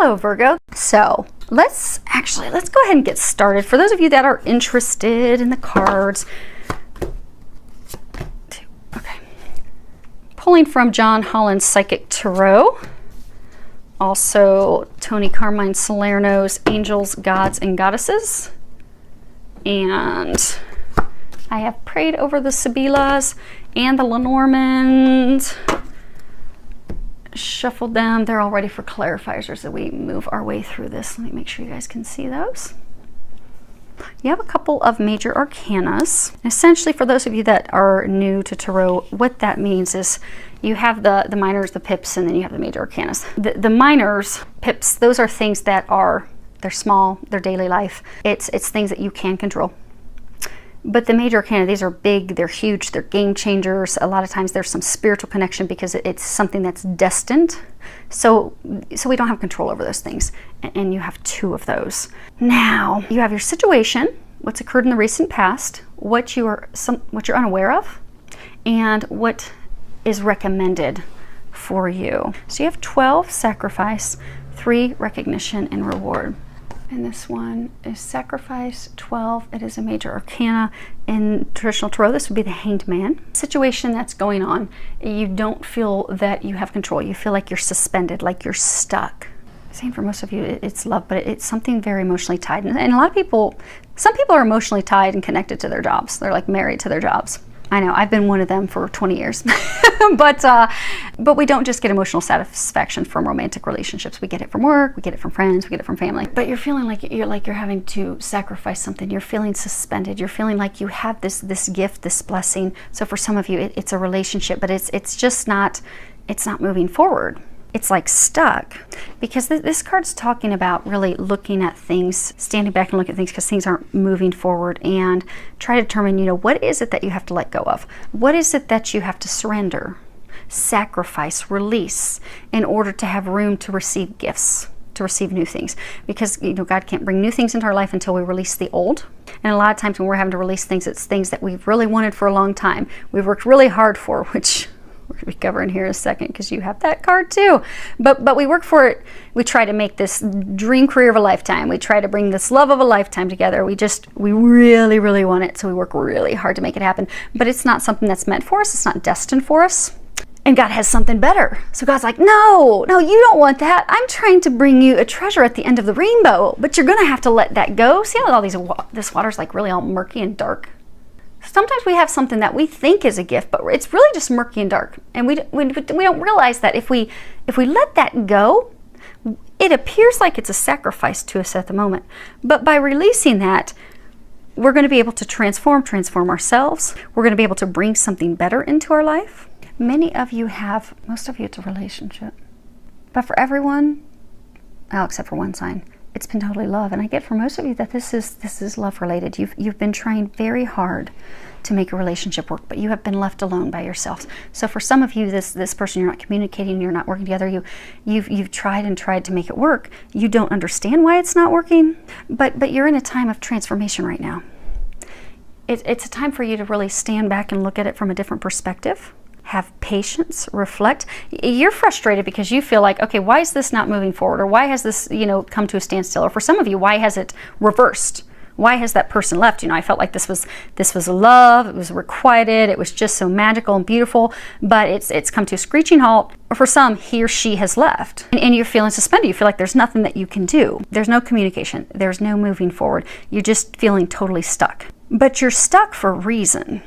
Hello, Virgo. So let's go ahead and get started. For those of you that are interested in the cards, okay, pulling from John Holland's Psychic Tarot, also Tony Carmine Salerno's Angels, Gods, and Goddesses, and I have prayed over the Sibylas and the Lenormands, shuffled them. They're all ready for clarifiers as we move our way through this. Let me make sure you guys can see those. You have a couple of major arcanas. Essentially, for those of you that are new to tarot, what that means is you have the minors, the pips, and then you have the major arcanas. The minors, pips, those are things that they're small, they're daily life. It's things that you can control. But the major arcana, these are big, they're huge, they're game changers. A lot of times there's some spiritual connection because it's something that's destined. So we don't have control over those things. And you have two of those. Now, you have your situation, what's occurred in the recent past, what you're unaware of, and what is recommended for you. So you have 12 sacrifice, 3 recognition and reward. And this one is sacrifice, 12. It is a major arcana. In traditional tarot, this would be the Hanged Man. Situation that's going on, you don't feel that you have control. You feel like you're suspended, like you're stuck. Same for most of you, it's love, but it's something very emotionally tied. And a lot of people, some people are emotionally tied and connected to their jobs. They're like married to their jobs. I know, I've been one of them for 20 years. But we don't just get emotional satisfaction from romantic relationships. We get it from work, we get it from friends, we get it from family. But you're feeling like you're having to sacrifice something. You're feeling suspended. You're feeling like you have this gift, this blessing. So for some of you, it's a relationship, but it's just not, it's not moving forward. It's like stuck, because this card's talking about really looking at things, standing back and looking at things because things aren't moving forward, and try to determine, what is it that you have to let go of? What is it that you have to surrender, sacrifice, release in order to have room to receive gifts, to receive new things? Because, God can't bring new things into our life until we release the old. And a lot of times when we're having to release things, it's things that we've really wanted for a long time. We've worked really hard for, which we're going to be covering here in a second because you have that card too. But we work for it. We try to make this dream career of a lifetime. We try to bring this love of a lifetime together. We really, really want it. So we work really hard to make it happen. But it's not something that's meant for us. It's not destined for us. And God has something better. So God's like, no, you don't want that. I'm trying to bring you a treasure at the end of the rainbow. But you're going to have to let that go. See how this water's like really all murky and dark? Sometimes we have something that we think is a gift, but it's really just murky and dark. And we don't realize that if we let that go, it appears like it's a sacrifice to us at the moment. But by releasing that, we're going to be able to transform ourselves. We're going to be able to bring something better into our life. Most of you, it's a relationship. But for everyone, except for one sign, it's been totally love. And I get for most of you that this is love related. You've been trying very hard to make a relationship work, but you have been left alone by yourselves. So for some of you, this person, you're not communicating, you're not working together, you've tried and tried to make it work. You don't understand why it's not working, but you're in a time of transformation right now. It's a time for you to really stand back and look at it from a different perspective. Have patience, reflect. You're frustrated because you feel like, okay, why is this not moving forward? Or why has this, come to a standstill? Or for some of you, why has it reversed? Why has that person left? I felt like this was love. It was requited. It was just so magical and beautiful, but it's come to a screeching halt. Or for some, he or she has left. And you're feeling suspended. You feel like there's nothing that you can do. There's no communication. There's no moving forward. You're just feeling totally stuck. But you're stuck for a reason.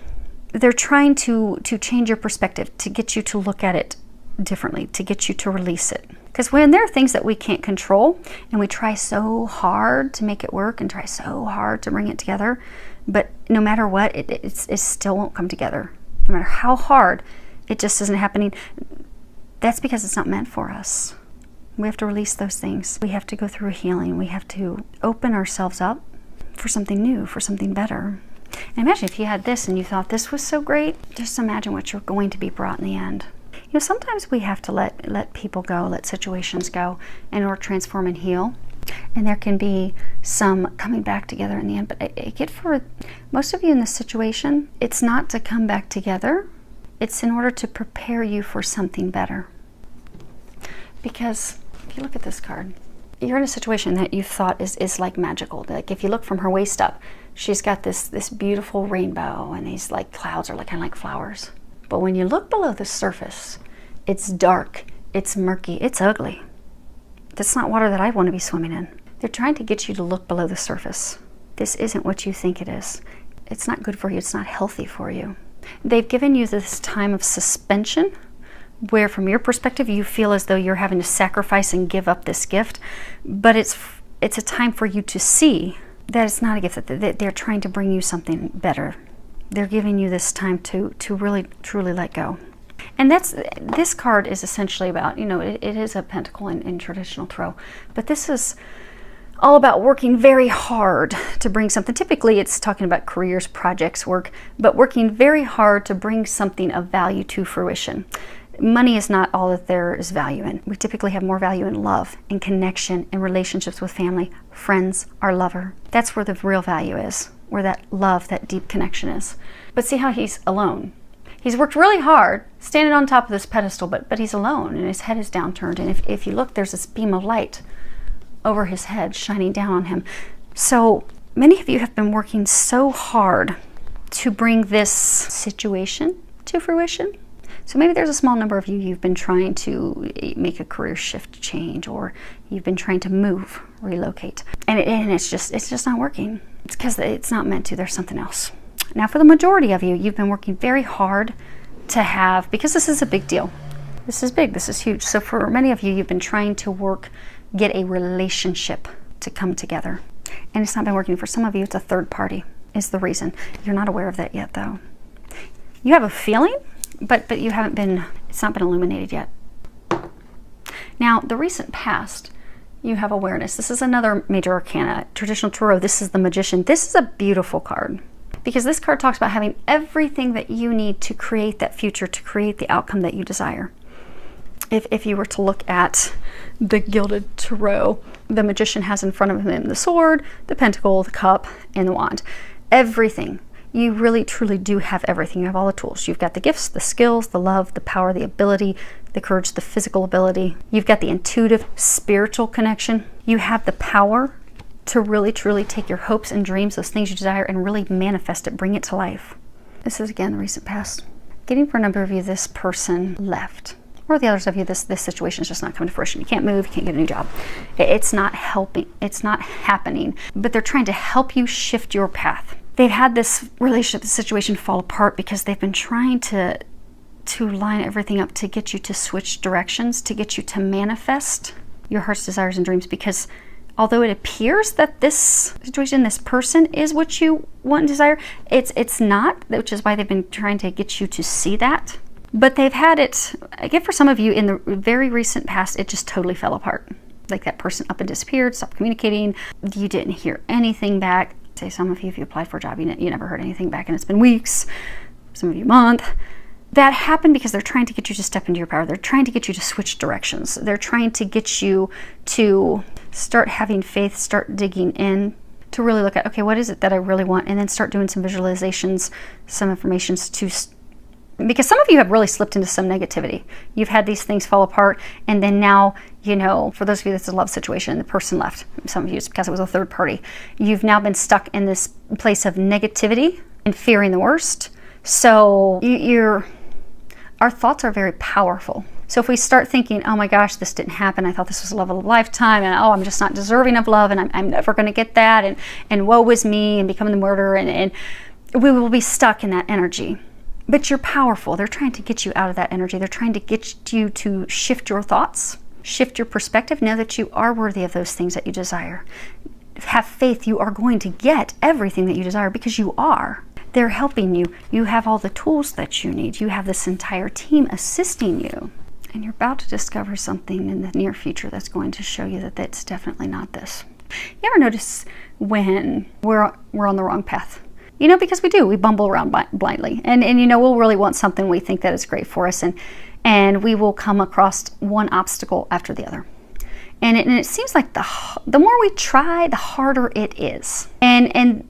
They're trying to change your perspective, to get you to look at it differently, to get you to release it. Because when there are things that we can't control, and we try so hard to make it work and try so hard to bring it together, but no matter what, it still won't come together. No matter how hard, it just isn't happening. That's because it's not meant for us. We have to release those things. We have to go through a healing. We have to open ourselves up for something new, for something better. And imagine if you had this and you thought this was so great, just imagine what you're going to be brought in the end. Sometimes we have to let people go, let situations go in order to transform and heal. And there can be some coming back together in the end. But I get for most of you in this situation, it's not to come back together. It's in order to prepare you for something better. Because if you look at this card, you're in a situation that you thought is like magical. Like if you look from her waist up, she's got this beautiful rainbow, and these like clouds are like kind of like flowers. But when you look below the surface, it's dark, it's murky, it's ugly. That's not water that I want to be swimming in. They're trying to get you to look below the surface. This isn't what you think it is. It's not good for you. It's not healthy for you. They've given you this time of suspension where from your perspective you feel as though you're having to sacrifice and give up this gift, but it's a time for you to see that it's not a gift, that they're trying to bring you something better. They're giving you this time to really truly let go. And this card is essentially about, you know, it is a pentacle in traditional tarot, but this is all about working very hard to bring something. Typically it's talking about careers, projects, work, but working very hard to bring something of value to fruition. Money is not all that there is value in. We typically have more value in love, in connection, in relationships with family, friends, our lover. That's where the real value is, where that love, that deep connection is. But see how he's alone. He's worked really hard, standing on top of this pedestal, but he's alone, and his head is downturned. And if you look, there's this beam of light over his head shining down on him. So many of you have been working so hard to bring this situation to fruition. So maybe there's a small number of you, you've been trying to make a career shift change, or you've been trying to move, relocate, and it's just not working. It's because it's not meant to. There's something else. Now for the majority of you, you've been working very hard to have, because this is a big deal. This is big, this is huge. So for many of you, you've been trying to get a relationship to come together. And it's not been working. For some of you, it's a third party is the reason. You're not aware of that yet though. You have a feeling, but you haven't been, it's not been illuminated yet. Now, the recent past, you have awareness. This is another major arcana. Traditional tarot, this is the Magician. This is a beautiful card, because this card talks about having everything that you need to create that future, to create the outcome that you desire. If you were to look at the Gilded Tarot, the Magician has in front of him the sword, the pentacle, the cup, and the wand. Everything. You really truly do have everything. You have all the tools. You've got the gifts, the skills, the love, the power, the ability, the courage, the physical ability. You've got the intuitive, spiritual connection. You have the power to really truly take your hopes and dreams, those things you desire, and really manifest it, bring it to life. This is again the recent past. Getting for a number of you, this person left. Or the others of you, this situation is just not coming to fruition. You can't move, you can't get a new job. It's not helping, it's not happening, but they're trying to help you shift your path. They've had this relationship, this situation fall apart because they've been trying to line everything up to get you to switch directions, to get you to manifest your heart's desires and dreams. Because although it appears that this situation, this person is what you want and desire, it's not, which is why they've been trying to get you to see that. But they've had it, again, for some of you in the very recent past, it just totally fell apart. Like that person up and disappeared, stopped communicating. You didn't hear anything back. Say some of you, if you applied for a job, you never heard anything back, and it's been weeks, some of you a month. That happened because they're trying to get you to step into your power. They're trying to get you to switch directions. They're trying to get you to start having faith, start digging in, to really look at, okay, what is it that I really want? And then start doing some visualizations, some affirmations because some of you have really slipped into some negativity. You've had these things fall apart, and then now, you know, for those of you that's a love situation, the person left. Some of you, it's because it was a third party. You've now been stuck in this place of negativity and fearing the worst. So our thoughts are very powerful. So if we start thinking, oh my gosh, this didn't happen, I thought this was a love of a lifetime, and oh, I'm just not deserving of love, and I'm never going to get that, and woe is me, and becoming the murderer, and we will be stuck in that energy. But you're powerful. They're trying to get you out of that energy. They're trying to get you to shift your thoughts, shift your perspective. Know that you are worthy of those things that you desire. Have faith. You are going to get everything that you desire because you are. They're helping you. You have all the tools that you need. You have this entire team assisting you. And you're about to discover something in the near future that's going to show you that that's definitely not this. You ever notice when we're on the wrong path? You know, because we bumble around blindly. And you know, we'll really want something we think that is great for us. And we will come across one obstacle after the other. And it seems like the more we try, the harder it is. And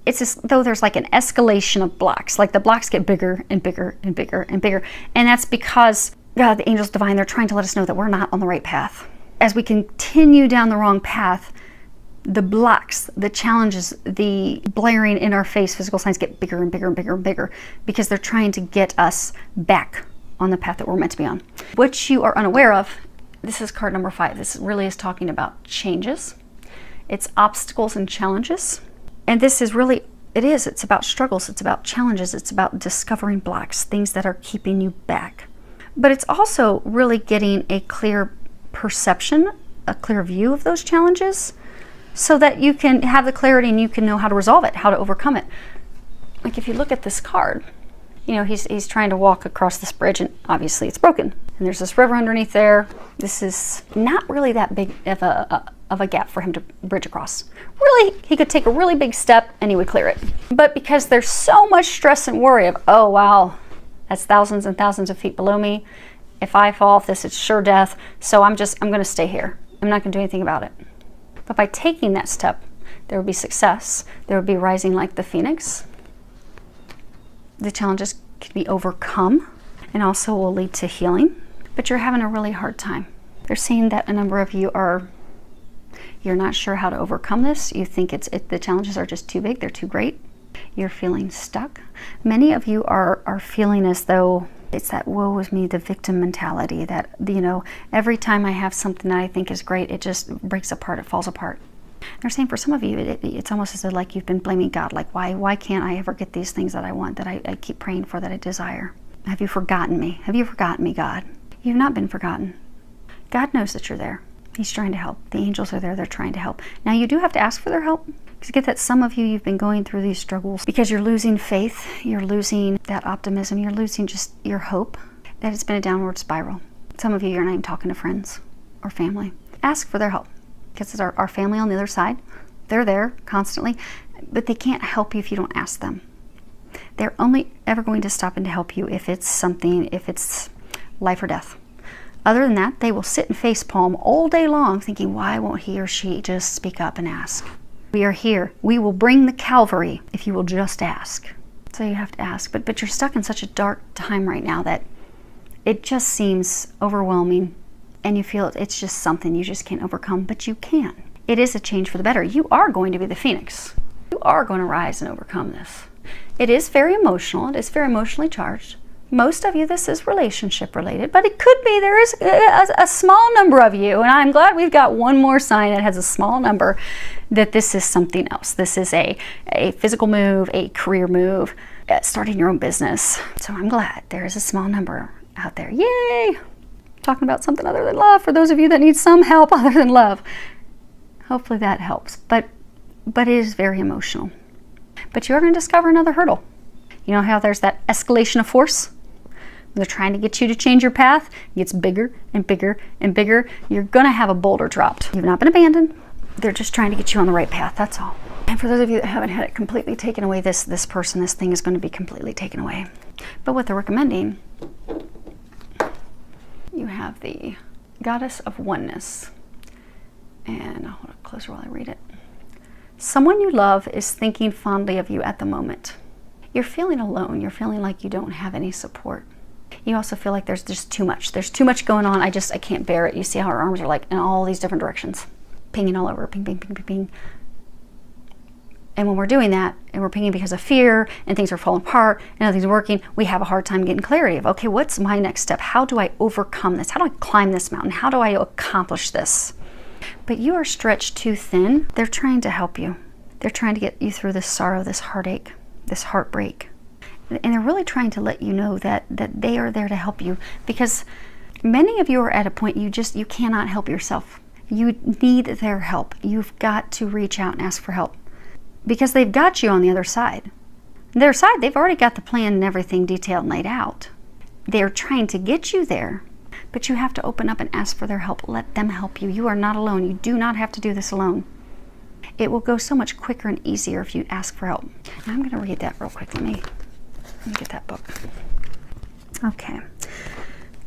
it's as though there's like an escalation of blocks. Like the blocks get bigger and bigger and bigger and bigger. And that's because God, the angels divine, they're trying to let us know that we're not on the right path. as we continue down the wrong path, the blocks, the challenges, the blaring in our face physical signs get bigger and bigger and bigger and bigger, because they're trying to get us back on the path that we're meant to be on. What you are unaware of, this is card number 5. This really is talking about changes. It's obstacles and challenges. And this is really, it's about struggles, it's about challenges, it's about discovering blocks, things that are keeping you back. But it's also really getting a clear perception, a clear view of those challenges, so that you can have the clarity and you can know how to resolve it, how to overcome it. Like if you look at this card, you know, he's trying to walk across this bridge, and obviously it's broken. And there's this river underneath there. This is not really that big of a gap for him to bridge across. Really, he could take a really big step and he would clear it. But because there's so much stress and worry of, oh wow, that's thousands and thousands of feet below me. If I fall off this, it's sure death. So I'm going to stay here. I'm not going to do anything about it. But by taking that step, there would be success. There would be rising like the phoenix. The challenges can be overcome and also will lead to healing. But you're having a really hard time. They're saying that a number of you you're not sure how to overcome this. You think the challenges are just too big. They're too great. You're feeling stuck. Many of you are feeling as though it's that woe is me, the victim mentality, that, you know, every time I have something that I think is great, it just breaks apart, it falls apart. They're saying for some of you, it's almost as though like you've been blaming God, like why can't I ever get these things that I want, that I keep praying for, that I desire? Have you forgotten me? Have you forgotten me, God? You've not been forgotten. God knows that you're there. He's trying to help. The angels are there, they're trying to help. Now you do have to ask for their help. Because get that some of you've been going through these struggles because you're losing faith, you're losing that optimism, you're losing just your hope, that it's been a downward spiral. Some of you, you're not even talking to friends or family. Ask for their help, because it's our family on the other side. They're there constantly, but they can't help you if you don't ask them. They're only ever going to stop in to help you if it's something, if it's life or death. Other than that, they will sit and facepalm all day long thinking, why won't he or she just speak up and ask? We are here. We will bring the Calvary if you will just ask. So you have to ask. But you're stuck in such a dark time right now that it just seems overwhelming, and you feel it's just something you just can't overcome, but you can. It is a change for the better. You are going to be the phoenix. You are going to rise and overcome this. It is very emotional. It is very emotionally charged. Most of you, this is relationship related, but it could be there is a small number of you, and I'm glad we've got one more sign that has a small number, that this is something else. This is a physical move, a career move, starting your own business. So I'm glad there is a small number out there. Yay! Talking about something other than love for those of you that need some help other than love. Hopefully that helps, but it is very emotional. But you are going to discover another hurdle. You know how there's that escalation of force? They're trying to get you to change your path. It gets bigger and bigger and bigger. You're going to have a boulder dropped. You've not been abandoned. They're just trying to get you on the right path. That's all. And for those of you that haven't had it completely taken away, this person, this thing is going to be completely taken away. But what they're recommending, you have the Goddess of Oneness. And I'll hold it closer while I read it. Someone you love is thinking fondly of you at the moment. You're feeling alone. You're feeling like you don't have any support. You also feel like there's just too much. There's too much going on. I can't bear it. You see how our arms are like in all these different directions, pinging all over, ping, ping, ping, ping, ping. And when we're doing that, and we're pinging because of fear, and things are falling apart, and nothing's working, we have a hard time getting clarity of, okay, what's my next step? How do I overcome this? How do I climb this mountain? How do I accomplish this? But you are stretched too thin. They're trying to help you. They're trying to get you through this sorrow, this heartache, this heartbreak. And they're really trying to let you know that they are there to help you, because many of you are at a point you cannot help yourself. You need their help. You've got to reach out and ask for help, because they've got you on the other side. Their side, they've already got the plan and everything detailed and laid out. They're trying to get you there, but you have to open up and ask for their help. Let them help you. You are not alone. You do not have to do this alone. It will go so much quicker and easier if you ask for help. I'm going to read that real quick. Let me get that book. Okay.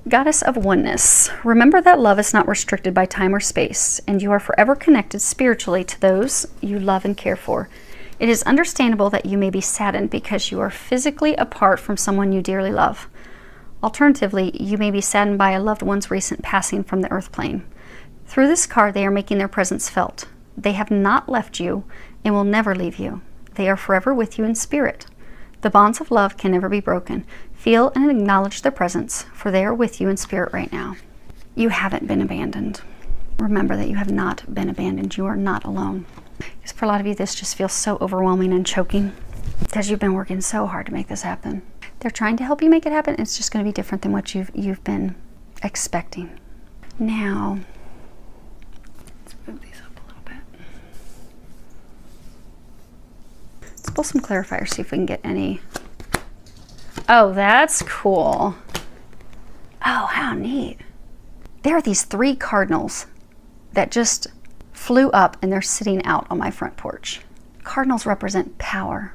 Goddess of Oneness. Remember that love is not restricted by time or space, and you are forever connected spiritually to those you love and care for. It is understandable that you may be saddened because you are physically apart from someone you dearly love. Alternatively, you may be saddened by a loved one's recent passing from the earth plane. Through this card, they are making their presence felt. They have not left you and will never leave you. They are forever with you in spirit. The bonds of love can never be broken. Feel and acknowledge their presence, for they are with you in spirit right now. You haven't been abandoned. Remember that you have not been abandoned. You are not alone. Because for a lot of you, this just feels so overwhelming and choking because you've been working so hard to make this happen. They're trying to help you make it happen. It's just going to be different than what you've been expecting. Now, let's move these up a little bit. Let's pull some clarifiers, see if we can get any. Oh, that's cool. Oh, how neat. There are these 3 cardinals that just flew up and they're sitting out on my front porch. Cardinals represent power.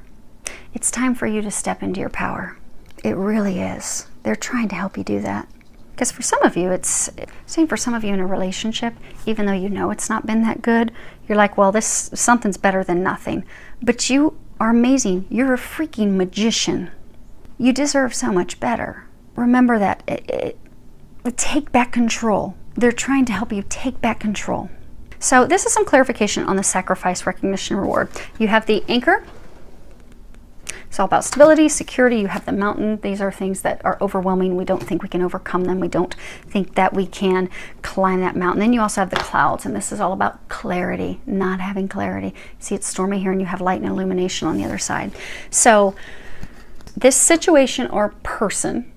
It's time for you to step into your power. It really is. They're trying to help you do that. Because for some of you, it's saying for some of you in a relationship, even though you know it's not been that good, you're like, well, something's better than nothing. But you are amazing. You're a freaking magician. You deserve so much better. Remember that. Take back control. They're trying to help you take back control. So this is some clarification on the sacrifice, recognition, reward. You have the anchor. It's all about stability, security. You have the mountain. These are things that are overwhelming. We don't think we can overcome them. We don't think that we can climb that mountain. Then you also have the clouds, and this is all about clarity, not having clarity. See, it's stormy here, and you have light and illumination on the other side. So this situation or person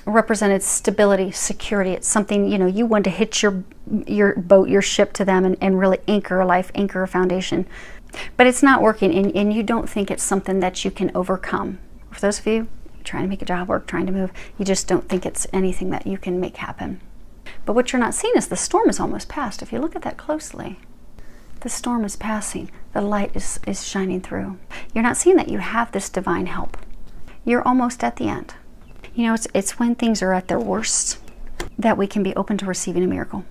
represented stability, security. It's something, you want to hitch your boat, your ship to them and really anchor a life, anchor a foundation. But it's not working, and you don't think it's something that you can overcome. For those of you trying to make a job work, trying to move, you just don't think it's anything that you can make happen. But what you're not seeing is the storm is almost past. If you look at that closely, the storm is passing. The light is shining through. You're not seeing that you have this divine help. You're almost at the end. It's when things are at their worst that we can be open to receiving a miracle.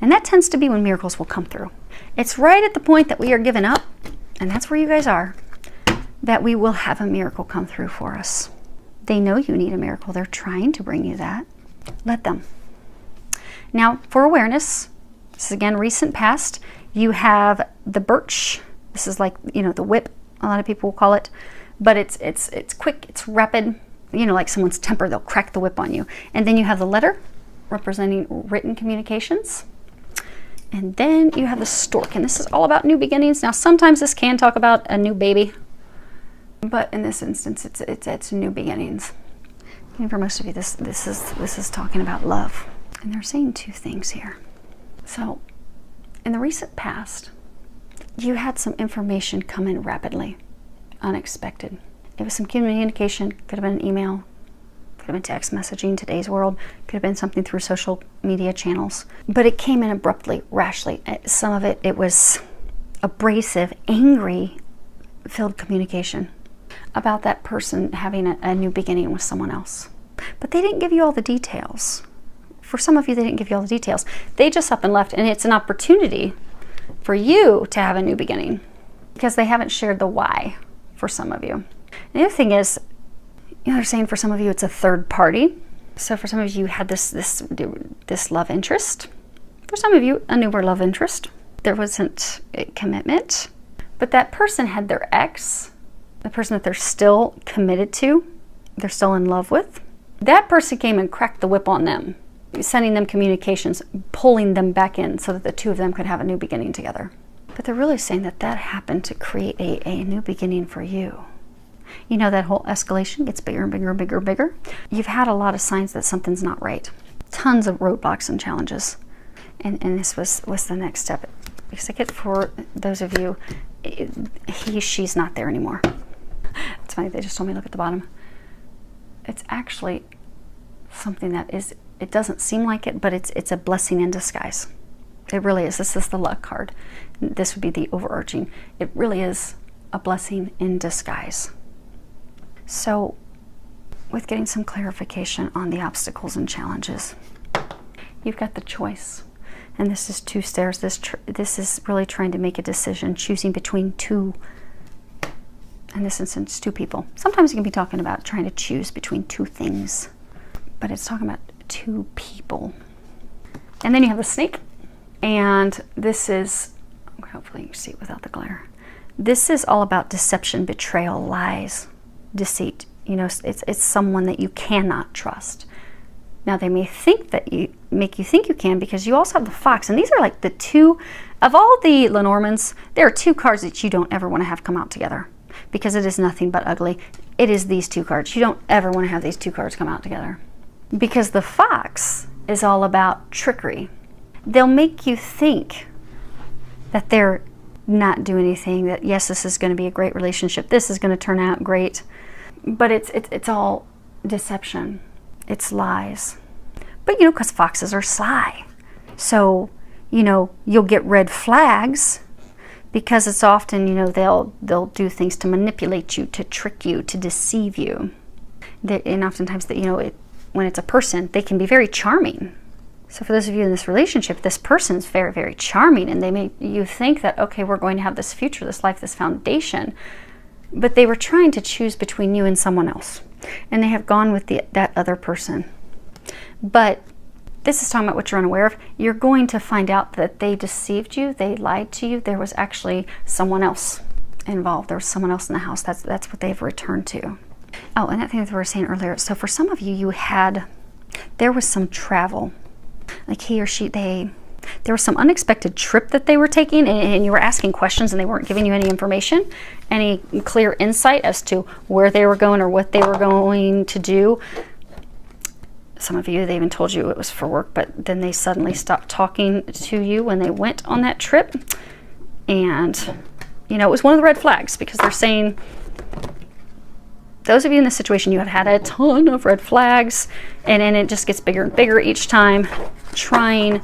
And that tends to be when miracles will come through. It's right at the point that we are giving up, and that's where you guys are, that we will have a miracle come through for us. They know you need a miracle. They're trying to bring you that. Let them. Now, for awareness, this is again recent past, you have the birch. This is like, the whip, a lot of people will call it. But it's quick, it's rapid. Like someone's temper, they'll crack the whip on you. And then you have the letter, representing written communications. And then you have the stork, and this is all about new beginnings. Now, sometimes this can talk about a new baby, but in this instance, it's new beginnings. And for most of you, this is talking about love. And they're saying 2 things here. So, in the recent past, you had some information come in rapidly, unexpected. It was some communication, could have been an email, could have been text messaging, today's world, could have been something through social media channels. But it came in abruptly, rashly. Some of it was abrasive, angry-filled communication about that person having a new beginning with someone else. But they didn't give you all the details. For some of you, they didn't give you all the details. They just up and left, and it's an opportunity for you to have a new beginning because they haven't shared the why for some of you. The other thing is, they're saying for some of you it's a third party. So for some of you had this love interest. For some of you, a newer love interest. There wasn't a commitment, but that person had their ex, the person that they're still committed to, they're still in love with. That person came and cracked the whip on them, sending them communications, pulling them back in so that the 2 of them could have a new beginning together. But they're really saying that happened to create a new beginning for you. That whole escalation gets bigger and bigger and bigger and bigger. You've had a lot of signs that something's not right. Tons of roadblocks and challenges. And this was the next step. Because I get for those of you, she's not there anymore. It's funny, they just told me look at the bottom. It's actually something that is, it doesn't seem like it, but it's a blessing in disguise. It really is. This is the luck card. This would be the overarching. It really is a blessing in disguise. So, with getting some clarification on the obstacles and challenges, you've got the choice. And this is 2 stairs. This is really trying to make a decision, choosing between 2, in this instance, 2 people. Sometimes you can be talking about trying to choose between 2 things, but it's talking about 2 people. And then you have the snake. And this is, hopefully you can see it without the glare. This is all about deception, betrayal, lies, deceit. You know, it's someone that you cannot trust. Now they may think that make you think you can, because you also have the Fox, and these are like the two of all the Lenormands. There are two cards that you don't ever want to have come out together, because it is nothing but ugly. It is these two cards. You don't ever want to have these two cards come out together, because the Fox is all about trickery. They'll make you think that they're not doing anything, that yes, this is going to be a great relationship, this is going to turn out great, but it's all deception. It's lies. But you know, because foxes are sly, so you know, you'll get red flags, because it's often, you know, they'll do things to manipulate you, to trick you, to deceive you. And oftentimes, that, you know, when it's a person, they can be very charming. So for those of you in this relationship, this person's very, very charming, and they make you think that, okay, we're going to have this future, this life, this foundation. But they were trying to choose between you and someone else, and they have gone with that other person. But this is talking about what you're unaware of. You're going to find out that they deceived you, they lied to you. There was actually someone else involved. There was someone else in the house. That's what they've returned to. Oh, and that thing that we were saying earlier. So for some of you, there was some travel. Like he or she, there was some unexpected trip that they were taking, and you were asking questions and they weren't giving you any information, any clear insight as to where they were going or what they were going to do. Some of you, they even told you it was for work, but then they suddenly stopped talking to you when they went on that trip. And, you know, it was one of the red flags, because they're saying, those of you in this situation, you have had a ton of red flags, and then it just gets bigger and bigger each time, trying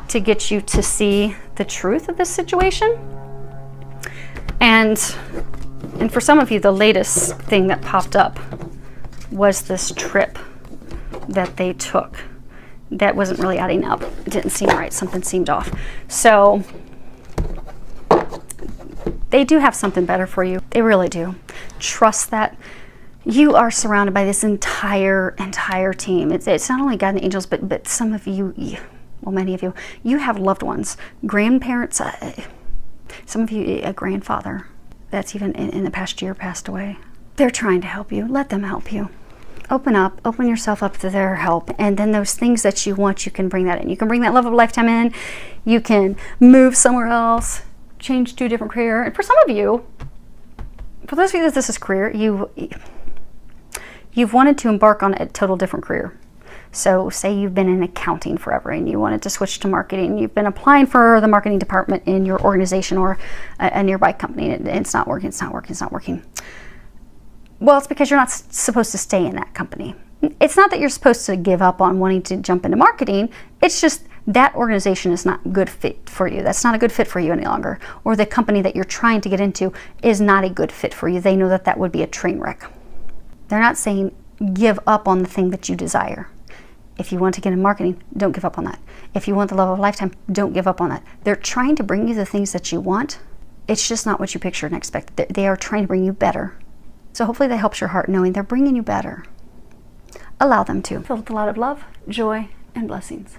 to get you to see the truth of this situation. And for some of you, the latest thing that popped up was this trip that they took that wasn't really adding up. It didn't seem right. Something seemed off. So they do have something better for you. They really do. Trust that. You are surrounded by this entire team. It's not only God and angels, but some of you, well, many of you, you have loved ones, grandparents, some of you, a grandfather that's even in the past year passed away. They're trying to help you. Let them help you. Open up, open yourself up to their help, and then those things that you want, you can bring that in. You can bring that love of a lifetime in. You can move somewhere else, change to a different career. And for some of you, for those of you that this is career, you've wanted to embark on a total different career. So say you've been in accounting forever and you wanted to switch to marketing. You've been applying for the marketing department in your organization or a nearby company, and it's not working, it's not working, it's not working. Well, it's because you're not supposed to stay in that company. It's not that you're supposed to give up on wanting to jump into marketing. It's just that organization is not a good fit for you. That's not a good fit for you any longer. Or the company that you're trying to get into is not a good fit for you. They know that that would be a train wreck. They're not saying give up on the thing that you desire. If you want to get in marketing, don't give up on that. If you want the love of a lifetime, don't give up on that. They're trying to bring you the things that you want. It's just not what you pictured and expected. They are trying to bring you better. So hopefully that helps your heart, knowing they're bringing you better. Allow them to. Filled with a lot of love, joy, and blessings.